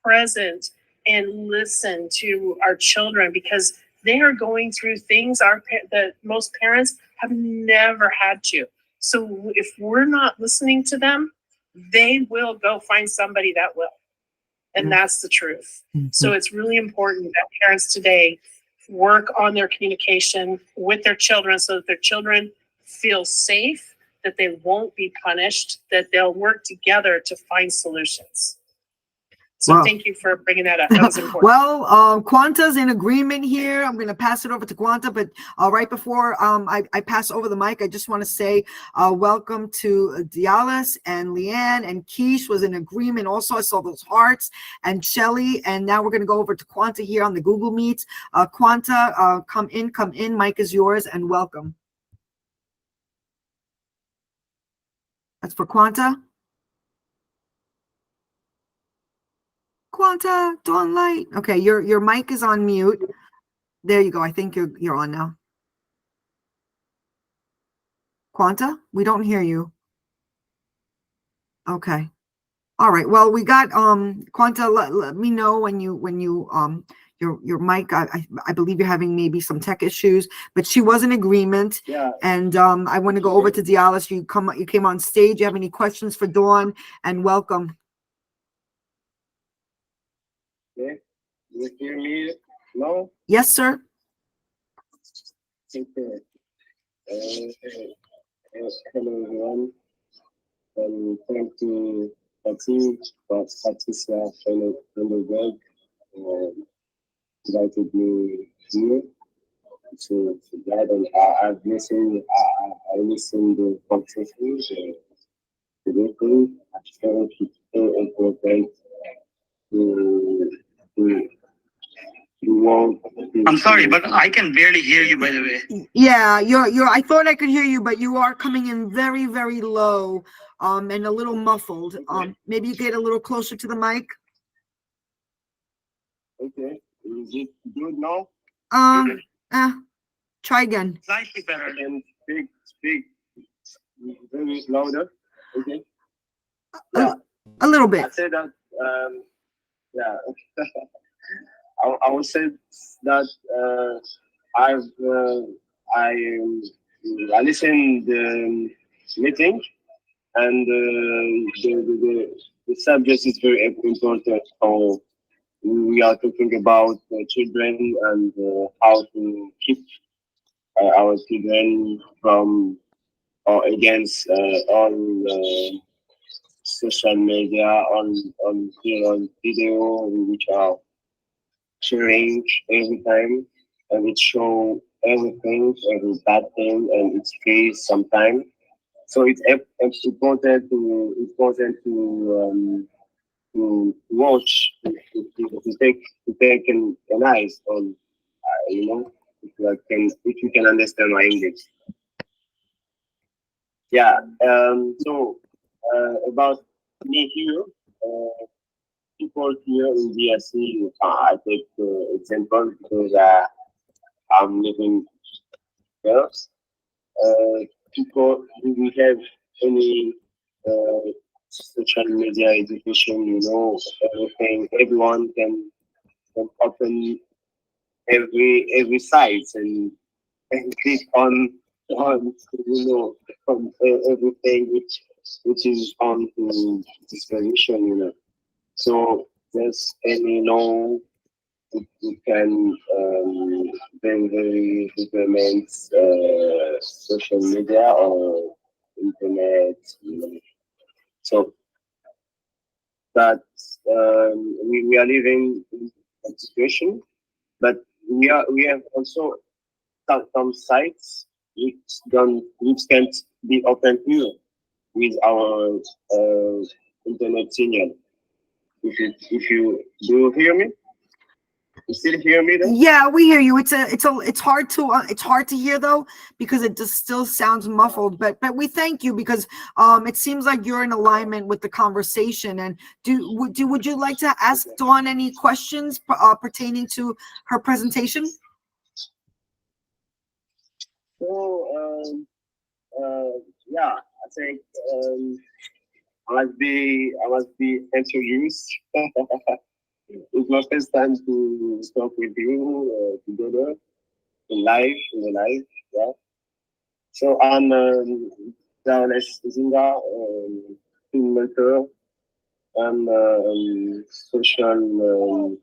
present and listen to our children because they are going through things that most parents have never had to. So if we're not listening to them, they will go find somebody that will. And that's the truth. So it's really important that parents today work on their communication with their children so that their children feel safe, that they won't be punished, that they'll work together to find solutions. So thank you for bringing that up. That was important. Well, Quanta's in agreement here. I'm going to pass it over to Quanta, but right before I pass over the mic, I just want to say welcome to Dialis and Leanne, and Keish was in agreement. Also, I saw those hearts, and Shelly, and now we're going to go over to Quanta here on the Google Meets. Quanta, come in. Mic is yours, and welcome. That's for Quanta. Quanta, Dawn Light. Okay, your mic is on mute. There you go. I think you're on now. Quanta, we don't hear you. Okay. All right. Well, we got Quanta. Let me know when you your mic. I believe you're having maybe some tech issues, but she was in agreement. Yeah. And I want to go over to Dialis. You came on stage. You have any questions for Dawn? And welcome. Okay. You hear me now? Yes, sir. Okay. Hello, everyone. Thank you, Patty, for Patricia from the web, invited me here to that. And I've listened, I listened to the conversation, the replay. I felt it's so important to I'm sorry, but I can barely hear you, by the way. Yeah, I thought I could hear you, but you are coming in very, very low, and a little muffled. Maybe you get a little closer to the mic. Okay, is it good now? Try again. Slightly better. And speak very louder. Okay. A little bit. I said that, yeah. I would say that I listened the meeting, and the subject is very important. So we are talking about children and how to keep our children from or against all social media on video which are sharing every time, and it show everything, every bad thing, and it's free sometimes. So it's important to watch, to take an eyes on, if you can understand my English. Yeah. So about me here, people here in DRC, I take example because I'm living there. People who have any social media education, everything, everyone can open every site and click on on everything which is on to disposition. So there's any law we can very implement social media or internet. So that we are living in a situation, but we have also some sites which can't be open here with our internet signal. If you do you hear me? You still hear me though? Yeah, we hear you. It's hard to hear though, because it just still sounds muffled. But we thank you, because it seems like you're in alignment with the conversation. And would you like to ask Dawn any questions pertaining to her presentation? So yeah, I think I must be introduced. It's my first time to talk with you together in the live, yeah. So I'm Charles Zinga, filmmaker and social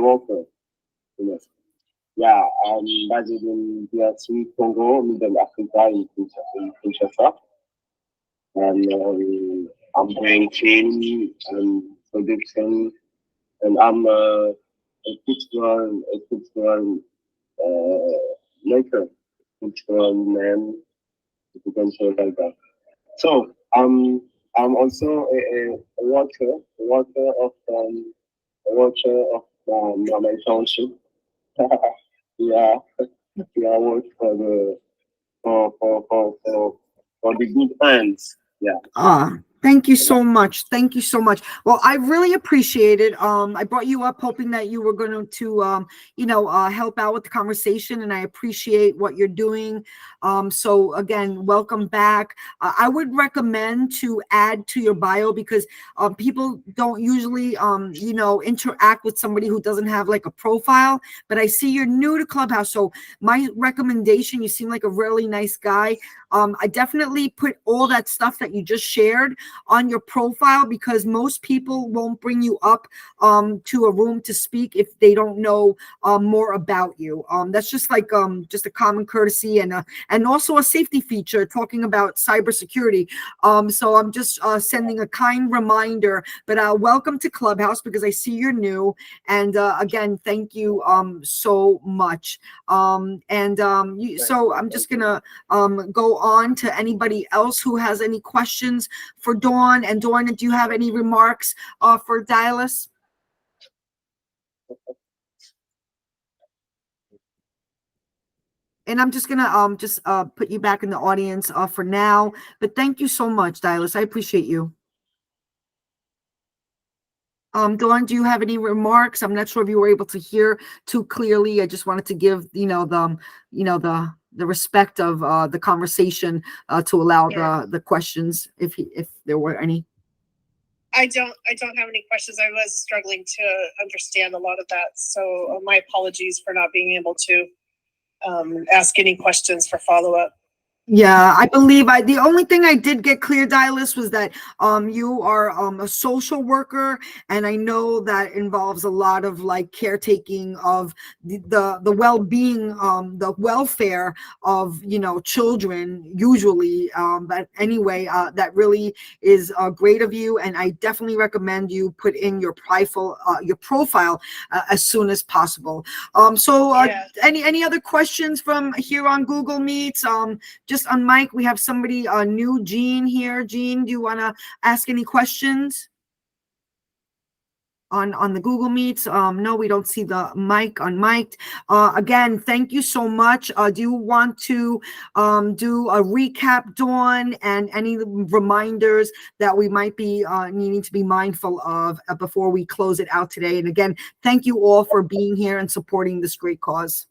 worker. You know. Yeah, I'm based in DRC, Congo, Middle Africa, in Kinshasa, and I'm doing film and production, and I'm a cultural maker, cultural man, if you can say like that. So I'm also a worker of my township. Yeah, yeah, I work for the good hands. Yeah. Thank you so much. Thank you so much. Well, I really appreciate it. I brought you up hoping that you were going to, help out with the conversation, and I appreciate what you're doing. So again, welcome back. I would recommend to add to your bio, because people don't usually, interact with somebody who doesn't have like a profile. But I see you're new to Clubhouse, so my recommendation, you seem like a really nice guy. I definitely put all that stuff that you just shared on your profile, because most people won't bring you up to a room to speak if they don't know more about you. That's just like just a common courtesy, and also a safety feature talking about cybersecurity. So I'm just sending a kind reminder. But welcome to Clubhouse, because I see you're new. And again, thank you so much. So I'm just gonna go on to anybody else who has any questions for Dawn. And Dawn, do you have any remarks for Dallas? And I'm just gonna put you back in the audience for now. But thank you so much, Dallas. I appreciate you. Dawn, do you have any remarks? I'm not sure if you were able to hear too clearly. I just wanted to give the respect of the conversation to allow the questions, if there were any. I don't have any questions. I was struggling to understand a lot of that, so my apologies for not being able to ask any questions for follow-up. Yeah, I believe the only thing I did get clear, Dialis, was that you are a social worker, and I know that involves a lot of like caretaking of the well-being, the welfare of children usually. But anyway, that really is great of you, and I definitely recommend you put in your profile as soon as possible. Yeah. Any other questions from here on Google Meets? Just on mic, we have somebody new, Jean here. Jean, do you want to ask any questions on the Google Meets? No, we don't see the mic unmiked. Again, thank you so much. Do you want to do a recap, Dawn, and any reminders that we might be needing to be mindful of before we close it out today? And again, thank you all for being here and supporting this great cause.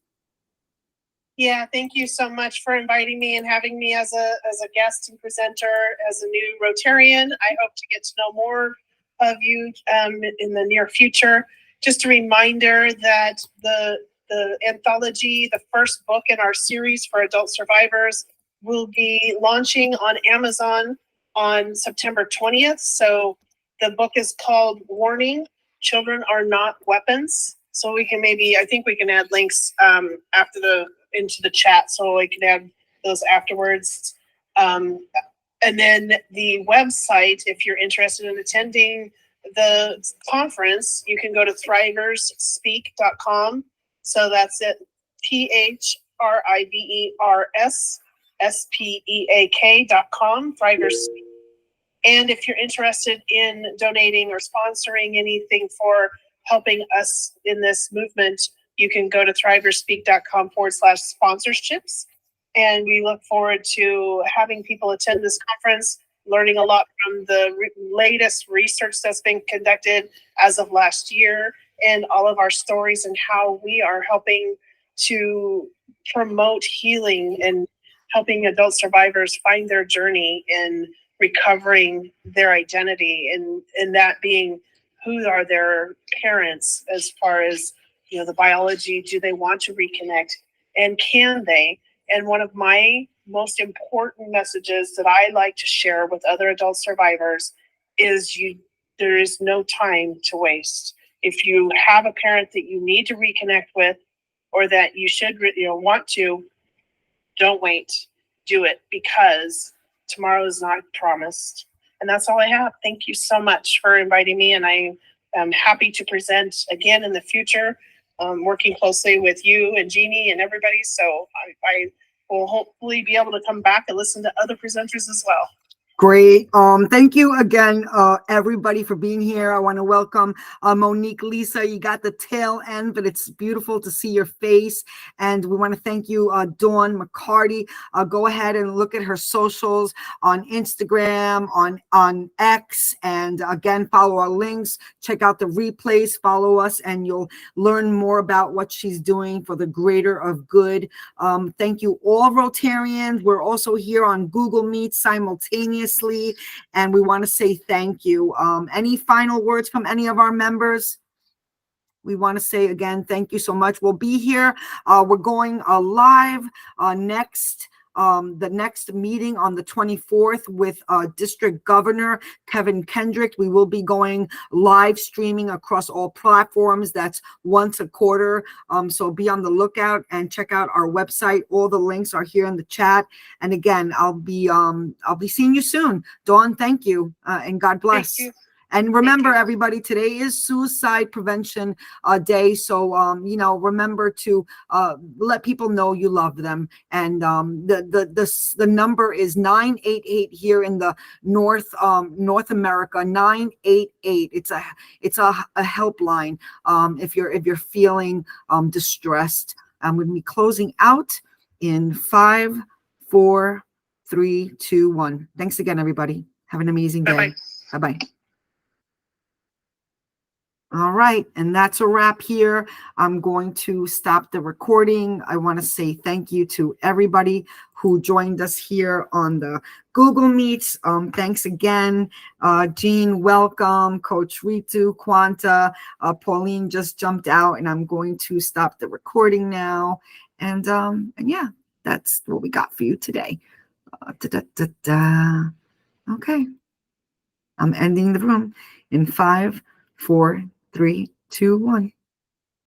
Yeah, thank you so much for inviting me and having me as a guest and presenter as a new Rotarian. I hope to get to know more of you in the near future. Just a reminder that the anthology, the first book in our series for adult survivors, will be launching on Amazon on September 20th. So the book is called Warning, Children Are Not Weapons. So we can I think we can add links into the chat, so I can add those afterwards. And then the website, if you're interested in attending the conference, you can go to thriversspeak.com. So that's it, THRIVERSSPEAK.com, Thrivers Speak. And if you're interested in donating or sponsoring anything for helping us in this movement, you can go to thriversspeak.com/sponsorships. And we look forward to having people attend this conference, learning a lot from the latest research that's been conducted as of last year, and all of our stories and how we are helping to promote healing and helping adult survivors find their journey in recovering their identity, and that being who are their parents as far as the biology. Do they want to reconnect, and can they? And one of my most important messages that I like to share with other adult survivors is there is no time to waste. If you have a parent that you need to reconnect with, or that you should want to, don't wait. Do it, because tomorrow is not promised. And that's all I have. Thank you so much for inviting me, and I am happy to present again in the future, working closely with you and Jeannie and everybody. So I will hopefully be able to come back and listen to other presenters as well. Great. Thank you again, everybody, for being here. I want to welcome Monique, Lisa. You got the tail end, but it's beautiful to see your face. And we want to thank you, Dawn McCarty. Go ahead and look at her socials on Instagram, on X, and again, follow our links. Check out the replays. Follow us, and you'll learn more about what she's doing for the greater of good. Thank you, all Rotarians. We're also here on Google Meet simultaneously, and we want to say thank you. Any final words from any of our members? We want to say again, thank you so much. We'll be here. We're going live next. The next meeting on the 24th with District Governor Kevin Kendrick. We will be going live streaming across all platforms. That's once a quarter. So be on the lookout and check out our website. All the links are here in the chat. And again, I'll be seeing you soon. Dawn, thank you, and God bless. Thank you. And remember, everybody, today is Suicide Prevention Day. So, remember to let people know you love them. And the number is 988 here in the North America, 988. It's a helpline if you're feeling distressed. I'm going to be closing out in 5, 4, 3, 2, 1. Thanks again, everybody. Have an amazing day. Bye-bye. Bye-bye. All right, and that's a wrap here. I'm going to stop the recording. I want to say thank you to everybody who joined us here on the Google Meets. Thanks again. Jean, welcome. Coach Ritu, Quanta, Pauline just jumped out, and I'm going to stop the recording now. And yeah, that's what we got for you today. Okay. I'm ending the room in 5, 4, 3, 2, 1.